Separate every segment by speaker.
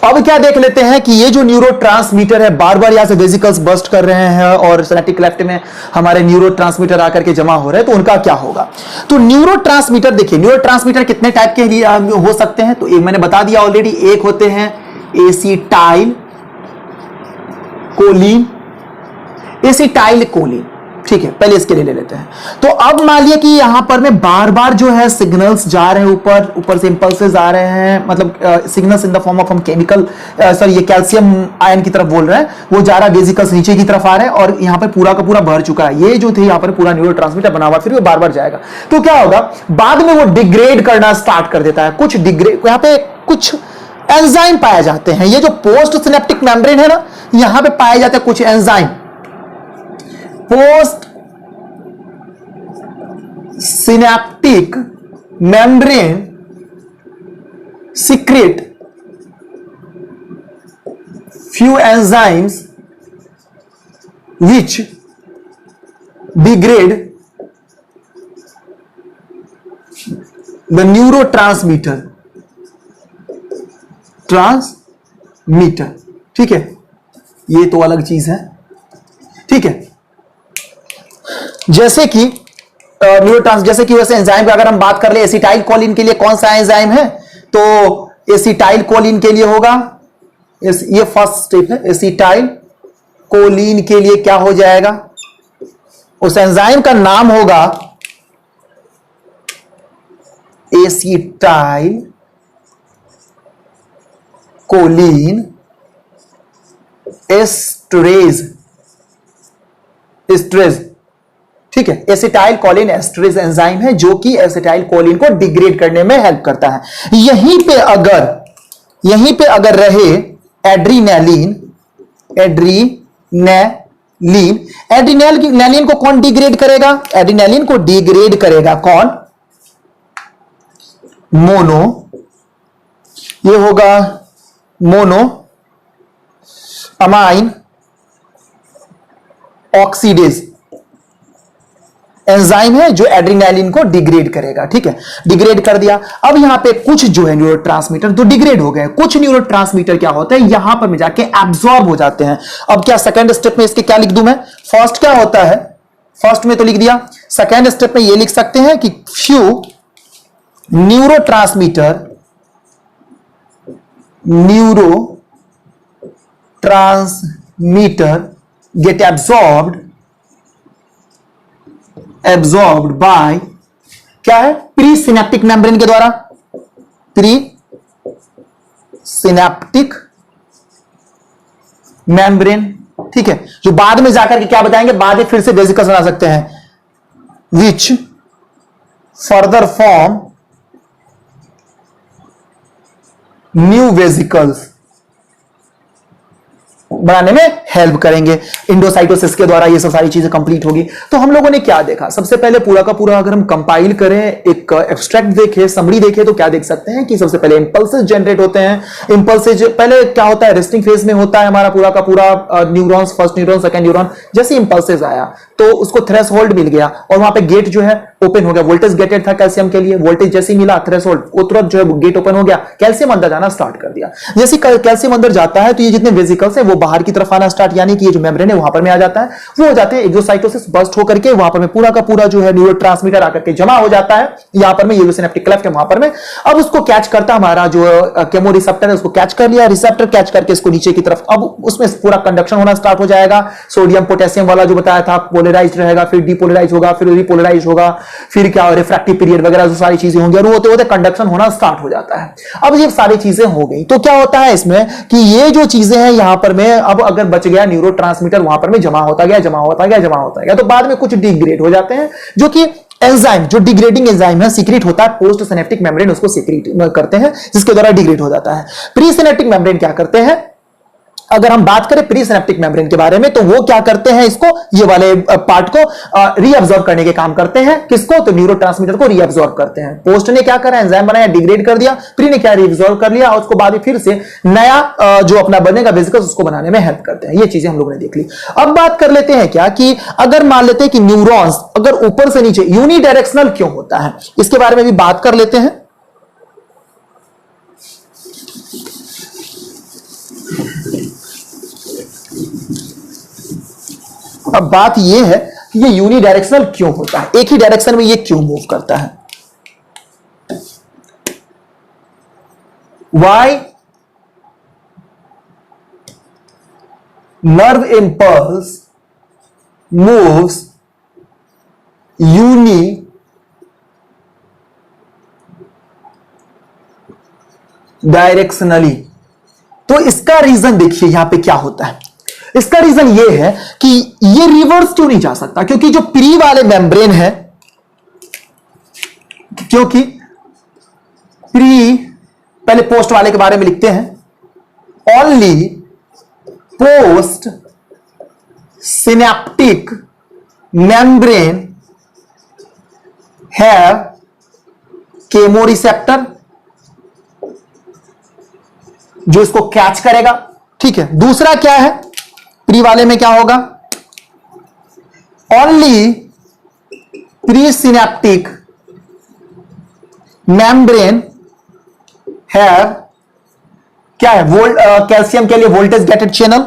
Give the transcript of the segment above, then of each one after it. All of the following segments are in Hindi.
Speaker 1: अब क्या देख लेते हैं कि ये जो न्यूरोट्रांसमीटर है बार बार यहां से वेसिकल्स बर्स्ट कर रहे हैं और सिनेप्टिक क्लेफ्ट में हमारे न्यूरोट्रांसमीटर आकर के जमा हो रहे हैं, तो उनका क्या होगा। तो न्यूरोट्रांसमीटर देखिए, न्यूरोट्रांसमीटर कितने टाइप के लिए हो सकते हैं, तो एक मैंने बता दिया ऑलरेडी, एक होते हैं एसिटाइल कोलिन, एसिटाइल कोलिन, ठीक है, पहले इसके लिए ले लेते हैं। तो अब मान लिया कि यहां पर में बार बार जो है सिग्नल्स जा रहे हैं, ऊपर से इंपल्सेस आ रहे हैं, मतलब signals in the form of हम केमिकल सॉरी ये कैल्शियम आयन की तरफ बोल रहे हैं, वो जा रहा है, वेसिकल्स नीचे की तरफ आ रहे हैं और यहां पर पूरा का पूरा भर चुका है, ये जो थे यहां पर पूरा न्यूरोट्रांसमीटर बना हुआ, फिर वो बार बार जाएगा। तो क्या होगा, बाद में वो डिग्रेड करना स्टार्ट कर देता है, कुछ डिग्रेड, यहां पे कुछ एंजाइम पाए जाते हैं, ये जो पोस्ट सिनेप्टिक मेम्ब्रेन है ना, यहां पे पाए जाते हैं कुछ enzyme, post synaptic membrane secrete few enzymes which degrade the neurotransmitter ठीक है, ये तो अलग चीज है, ठीक है। जैसे कि जैसे कि वैसे एंजाइम की अगर हम बात कर ले, एसिटाइल कोलिन के लिए कौन सा एंजाइम है, तो एसिटाइल कोलिन के लिए होगा, ये फर्स्ट स्टेप है, एसिटाइल कोलिन के लिए क्या हो जाएगा, उस एंजाइम का नाम होगा एसिटाइल कोलिन एस्टरेज, ठीक है। एसिटाइल कोलिन एस्टरेज एंजाइम है जो कि एसिटाइल कोलिन को डिग्रेड करने में हेल्प करता है। यहीं पे अगर रहे एड्रीनैलिन को कौन डिग्रेड करेगा, एड्रीनैलिन को डिग्रेड करेगा कौन, मोनो, ये होगा मोनो अमाइन ऑक्सीडेज एंजाइम है जो एड्रेनालिन को डिग्रेड करेगा, ठीक है। डिग्रेड कर दिया। अब यहां पे कुछ जो है न्यूरोट्रांसमीटर तो डिग्रेड हो गए, कुछ न्यूरोट्रांसमीटर क्या होते हैं, यहां पर में जाके एब्जॉर्ब हो जाते हैं। अब क्या सेकंड स्टेप में इसके क्या लिख दूं मैं, फर्स्ट क्या होता है, फर्स्ट में तो लिख दिया, सेकंड स्टेप में ये लिख सकते हैं कि few neurotransmitter get absorbed by क्या है, प्री सिनेप्टिक मेम्ब्रेन के द्वारा, प्री सिनेप्टिक मेम्ब्रेन, ठीक है, जो बाद में जाकर के क्या बताएंगे, बाद में फिर से वेसिकल्स बना सकते हैं, which further form new vesicles बनाने में हेल्प करेंगे। इंडोसाइटोसिस के द्वारा ये सब सारी चीजें कंप्लीट होगी। तो हम लोगों ने क्या देखा, सबसे पहले पूरा का पूरा अगर हम कंपाइल करें, एक एक्सट्रैक्ट देखें, समरी देखें, तो क्या देख सकते हैं कि सबसे पहले इंपल्सेस जनरेट होते हैं। इंपल्सेस पहले क्या होता है, रेस्टिंग फेज में होता है हमारा पूरा का पूरा neurons, first neuron, second neuron, जैसे इंपल्सेस आया तो उसको थ्रेशोल्ड मिल गया और वहां पे गेट जो है ओपन हो गया, वोल्टेज गेटेड था कैल्शियम के लिए, वोल्टेज जैसे ही मिला थ्रेशोल्ड, वो तुरंत जो है गेट ओपन हो गया, कैल्शियम अंदर जाना स्टार्ट कर दिया। जैसे कैल्शियम अंदर जाता है तो ये जितने वेसिकल्स है वो बाहर की तरफ आना स्टार्ट, यानी कि ये जो मेम्ब्रेन है वहां पर में आ जाता है, वो हो जाते हैं एक्सोसाइटोसिस बर्स्ट होकर के वहां पर में पूरा का पूरा जो है न्यूरोट्रांसमीटर आकर के जमा हो जाता है यहां पर में, ये जो सिनेप्टिक क्लेफ्ट है वहां पर में। अब उसको कैच करता हमारा जो केमो रिसेप्टर है, उसको कैच कर लिया, रिसेप्टर कैच करके इसको नीचे की तरफ, अब उसमें पूरा कंडक्शन होना स्टार्ट हो जाएगा। सोडियम पोटेशियम वाला जो बताया था पोलराइज्ड रहेगा, फिर डीपोलराइज होगा, फिर रिपोलराइज होगा, फिर क्या रिफ्रैक्टिव पीरियड वगैरह जो सारी चीजें होंगी और होते होते कंडक्शन होना स्टार्ट हो जाता है। अब ये सारी चीजें हो गई तो क्या होता है इसमें कि ये जो चीजें हैं यहां पर में, अब अगर बच गया न्यूरोट्रांसमीटर वहां पर में जमा होता गया, तो बाद में कुछ डिग्रेड हो जाते हैं, जो कि एंजाइम, जो डिग्रेडिंग एंजाइम है, सीक्रेट होता है, पोस्ट सिनेप्टिक मेम्ब्रेन उसको सीक्रेट करते हैं, जिसके द्वारा डिग्रेड हो जाता है। प्री सिनेप्टिक मेम्ब्रेन क्या करते हैं, अगर हम बात करें प्री सिनेप्टिक मेम्ब्रेन के बारे में, तो वो क्या करते हैं, इसको ये वाले पार्ट को रीअब्सॉर्ब करने के काम करते हैं। किसको, तो न्यूरोट्रांसमीटर को रीअब्सॉर्ब करते हैं। पोस्ट ने क्या करा, एंजाइम बनाया, डिग्रेड कर दिया, प्री ने क्या रीअब्सॉर्ब कर लिया और उसको बाद में फिर से नया जो अपना बनेगा वेसिकल्स उसको बनाने में हेल्प करते हैं। ये चीजें हम लोगों ने देख ली। अब बात कर लेते हैं क्या कि अगर मान लेते हैं कि न्यूरॉन्स अगर ऊपर से नीचे यूनिडायरेक्शनल क्यों होता है, इसके बारे में भी बात कर लेते हैं। अब बात यह है कि ये यूनिडायरेक्शनल क्यों होता है, एक ही डायरेक्शन में ये क्यों मूव करता है। Why nerve impulse moves unidirectionally? तो इसका रीजन देखिए यहां पे क्या होता है। इसका रीजन ये है कि ये रिवर्स क्यों नहीं जा सकता, क्योंकि जो प्री वाले मेम्ब्रेन है, क्योंकि प्री, पहले पोस्ट वाले के बारे में लिखते हैं। Only post synaptic membrane have chemoreceptor जो इसको कैच करेगा, ठीक है। दूसरा क्या है, प्री वाले में क्या होगा, only pre synaptic membrane have, क्या है, कैल्शियम के लिए voltage gated channel,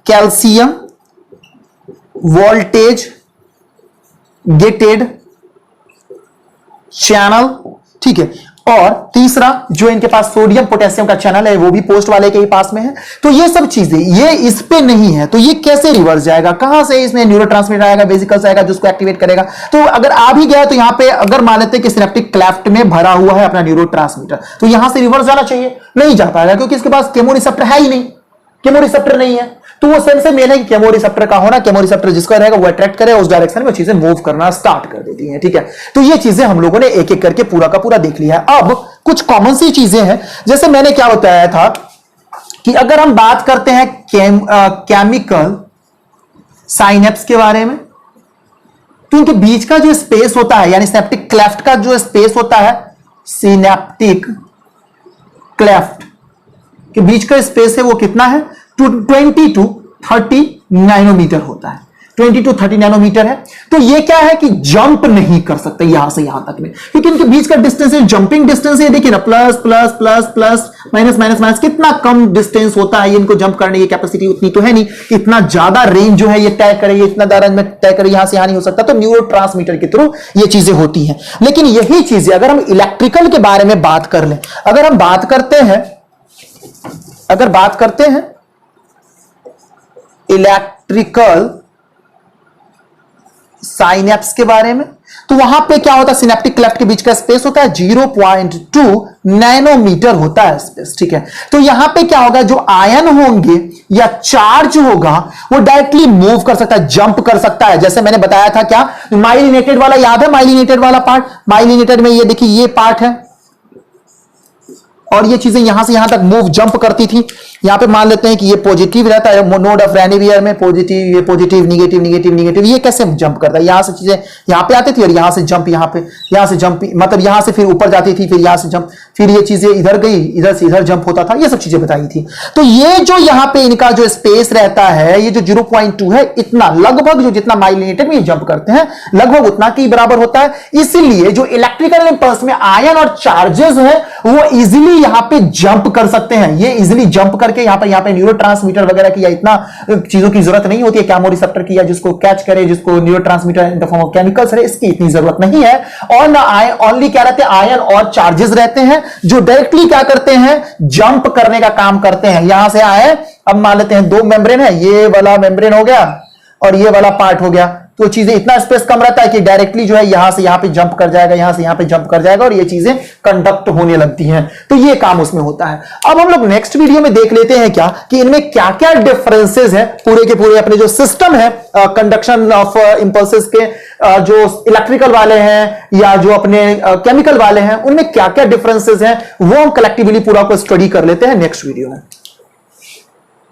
Speaker 1: calcium voltage gated channel, ठीक है। और तीसरा जो इनके पास सोडियम पोटेशियम का चैनल है वो भी पोस्ट वाले के ही पास में है। तो ये सब चीजें ये इस पे नहीं है, तो ये कैसे रिवर्स जाएगा, कहां से इसमें न्यूरोट्रांसमीटर आएगा, वेसिकल्स आएगा जिसको एक्टिवेट करेगा। तो अगर आ भी गया तो यहां पे अगर मान लेते हैं कि सिनेप्टिक क्लेफ्ट में भरा हुआ है अपना न्यूरोट्रांसमीटर, तो यहां से रिवर्स जाना चाहिए, नहीं जा पाएगा क्योंकि इसके पास केमोरिसेप्टर है ही नहीं, केमोरिसेप्टर नहीं है। तो वो सेंस से मेन है कि केमोरिसेप्टर का होना, केमोरिसेप्टर जिसका रहेगा वो अट्रैक्ट करे, उस डायरेक्शन में चीजें मूव करना स्टार्ट कर देती हैं, ठीक है। तो ये चीजें हम लोगों ने एक एक करके पूरा का पूरा देख लिया है। अब कुछ कॉमन सी चीजें हैं, जैसे मैंने क्या बताया था कि अगर हम बात करते हैं केमिकल साइनेप्स के बारे में, तो इनके बीच का जो स्पेस होता है, यानी सिनेप्टिक क्लेफ्ट का जो स्पेस होता है, सिनेप्टिक क्लेफ्ट के बीच का स्पेस है वो कितना है, 20 to 30 नैनोमीटर होता है, 20 to 30 नैनोमीटर है। तो ये क्या है कि जंप नहीं कर सकते यहां से यहां तक में, क्योंकि इनके बीच का डिस्टेंस है, जंपिंग डिस्टेंस है, देखिए ना, plus plus plus plus minus minus minus, कितना कम डिस्टेंस होता है। इनको जंप करने की कैपेसिटी उतनी तो है नहीं, इतना ज्यादा रेंज जो है ये तय करे, इतना ज्यादा रेंज में तय करे, यहां से यहां नहीं हो सकता। तो न्यूरोट्रांसमीटर के थ्रू ये चीजें होती हैं। लेकिन यही चीजें अगर हम इलेक्ट्रिकल के बारे में बात कर लें, अगर हम बात करते हैं इलेक्ट्रिकल साइनेप्स के बारे में, तो वहां पे क्या होता है, सिनेप्टिक क्लेफ्ट के बीच का स्पेस होता है 0.2 नैनोमीटर होता है स्पेस, ठीक है। तो यहां पे क्या होगा, जो आयन होंगे या चार्ज होगा वो डायरेक्टली मूव कर सकता है, जंप कर सकता है। जैसे मैंने बताया था, क्या माइलिनेटेड वाला याद है, माइलिनेटेड वाला पार्ट, माइलिनेटेड में ये देखिए ये पार्ट है और ये चीजें यहां से यहां तक मूव जंप करती थी। यहां पे मान लेते हैं कि ये पॉजिटिव रहता है, नोड ऑफ रेनिवियर में पॉजिटिव, ये पॉजिटिव निगेटिव निगेटिव निगेटिव, ये कैसे जंप करता है, यहां से चीजें यहां पे आती थी और यहां से जंप, यहां से जंप, मतलब यहां से फिर ऊपर जाती थी, फिर यहां से जंप, फिर ये चीजें इधर गई, इधर से इधर जंप होता था, ये सब चीजें बताई थी। तो ये जो यहां पे इनका जो स्पेस रहता है, ये जो 0.2 है, इतना लगभग जो जितना माइलिनेटेड में जंप करते हैं लगभग उतना के बराबर होता है। इसलिए जो इलेक्ट्रिकल इंपल्स में आयन और चार्जेस है वो इजिली यहां पे जंप कर सकते हैं। ये इजिली जंप करके यहां पे न्यूरोट्रांसमीटर वगैरह की या इतना चीजों की जरूरत नहीं होती है, केमोरिसेप्टर की, या जिसको कैच करे, जिसको neurotransmitter in the form of chemicals है, इसकी इतनी जरूरत नहीं है। और ना ओनली क्या रहते हैं, आयन और चार्जेस रहते हैं जो डायरेक्टली क्या करते हैं, जंप करने का काम करते हैं। यहां से आए, अब मान लेते हैं 2 मेम्ब्रेन है, ये वाला मेम्ब्रेन हो गया और ये वाला पार्ट हो गया, तो चीजें इतना स्पेस कम रहता है कि डायरेक्टली जो है यहां से यहां पे जंप कर जाएगा, यहां से यहां पे जंप कर जाएगा और ये चीजें कंडक्ट होने लगती हैं। तो ये काम उसमें होता है। अब हम लोग नेक्स्ट वीडियो में देख लेते हैं क्या कि इनमें क्या क्या डिफरेंसेस है, पूरे के पूरे अपने जो सिस्टम है कंडक्शन ऑफ इंपल्सेस के, जो इलेक्ट्रिकल वाले हैं या जो अपने केमिकल वाले हैं, उनमें क्या क्या डिफरेंसेस हैं वो हम कलेक्टिवली पूरा को स्टडी कर लेते हैं नेक्स्ट वीडियो में।